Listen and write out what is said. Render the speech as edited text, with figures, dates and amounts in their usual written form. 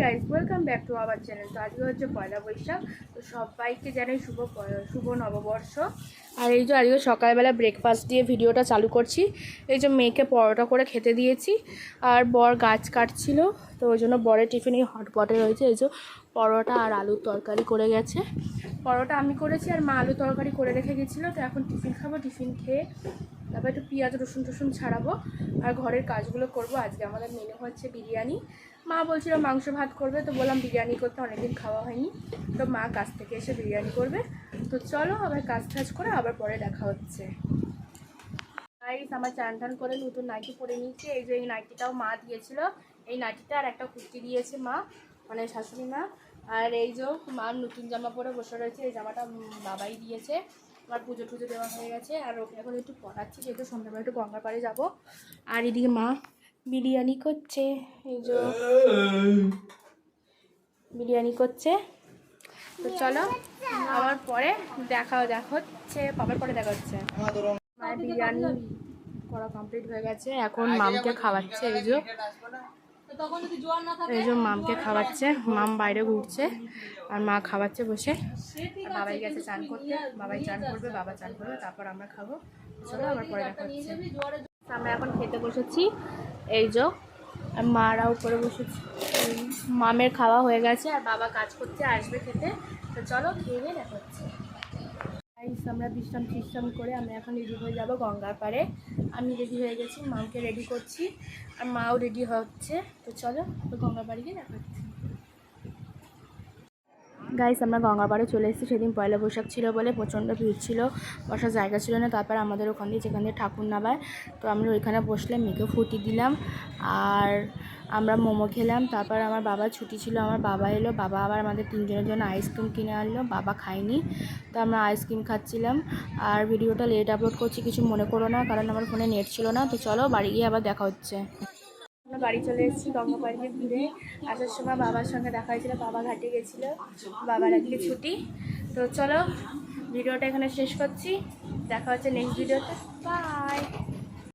Guys, welcome back to our channel. তো আজকে হচ্ছে পয়লা বৈশাখ। তো সবাইকে জানাই শুভ নববর্ষ। আর এই যে আজকে সকালবেলা ব্রেকফাস্ট দিয়ে ভিডিওটা চালু করছি। এই যে মেয়েকে পরোটা করে খেতে দিয়েছি, আর বর গাছ কাটছিল, তো ওই জন্য বরের টিফিন এই হটপটে রয়েছে। এই যে পরোটা আর আলুর তরকারি করে গেছে। পরোটা আমি করেছি আর মা আলু তরকারি করে রেখে গেছিলো। তো এখন টিফিন খাবো, টিফিন খেয়ে তারপর একটু পেঁয়াজ রসুন ছাড়াবো আর ঘরের কাজগুলো করব। আজকে আমাদের মেনু হচ্ছে বিরিয়ানি। মা বলছিল মাংস ভাত করবে, তো বললাম বিরিয়ানি করতে অনেকদিন খাওয়া হয়নি, তো মা কাজ থেকে এসে বিরিয়ানি করবে। তো চলো আবার কাজ টাজ করে আবার পরে দেখা হচ্ছে। গাইস, আমার চান টান করে নতুন নাইটি পরে নিয়েছি। এই যে এই নাইটিটাও মা দিয়েছিল, এই নাইটিটা আর একটা কুর্তি দিয়েছে মা, মানে শাশুড়ি মা। আর এই যে মার নতুন জামা পরে বসে রয়েছে, এই জামাটা বাবাই দিয়েছে। আমার পুজো টুজো দেওয়া হয়ে গেছে, আর ওকে এখন একটু পড়াচ্ছি, যেহেতু সন্ধ্যাবেলা একটু গঙ্গার পাড়ে যাবো। আর এদিকে মা বিরিয়ানি করছে, এই যে বিরিয়ানি করছে। তো চলো আবার পরে দেখা হচ্ছে, আবার পরে দেখা হচ্ছে। মায়ের বিরিয়ানি করা কমপ্লিট হয়ে গেছে, এখন মামকে খাওয়াচ্ছে। এই যে মামকে খাওয়াচ্ছে, মাম বাইরে ঘুরছে আর মা খাওয়াচ্ছে বসে। আর বাবাই গেছে চান করতে, বাবাই চান করবে, বাবা চান করবে, তারপর আমরা খাবো। চলো আবার পরে দেখা হচ্ছে। আমরা এখন খেতে বসেছি, এই যে আর মারা উপরে বসেছি। মামের খাওয়া হয়ে গেছে আর বাবা কাজ করতে আসবে খেতে। তো চলো খেয়ে নিয়ে দেখা হচ্ছে। আমরা বিশ্রাম করে আমরা এখন রেডি হয়ে যাব গঙ্গার পাড়ে। আমি রেডি হয়ে গেছি, মাকে রেডি করছি আর মাও রেডি হচ্ছে। তো চলো গঙ্গার পাড়ে গিয়ে দেখা হচ্ছে। গাইস, আমরা গঙ্গার পাড়ে চলে এসেছি। সেদিন পয়লা বৈশাখ ছিল বলে প্রচণ্ড ভিড় ছিল, বসার জায়গা ছিল না। তারপর আমাদের ওখান দিয়ে যেখান দিয়ে ঠাকুর নামায়, তো আমরা ওইখানে বসলে মেয়েকে ফুটি দিলাম আর আমরা মোমো খেলাম। তারপর আমার বাবার ছুটি ছিল, আমার বাবা এলো, বাবা আবার আমাদের তিনজনের জন্য আইসক্রিম কিনে আনলো, বাবা খায়নি, তো আমরা আইসক্রিম খাচ্ছিলাম। আর ভিডিওটা লেট আপলোড করছি, কিছু মনে করো না, কারণ আমার ফোনে নেট ছিল না। তো চলো বাড়ি গিয়ে আবার দেখা হচ্ছে। আমরা বাড়ি চলে এসেছি গঙ্গা পাড়িতে ঘুরে। আসার সময় বাবার সঙ্গে দেখা হয়েছিল, বাবা ঘাটে গেছিলো, বাবার আজকে ছুটি। তো চলো ভিডিওটা এখানে শেষ করছি, দেখা হচ্ছে নেক্সট ভিডিওতে। বাই।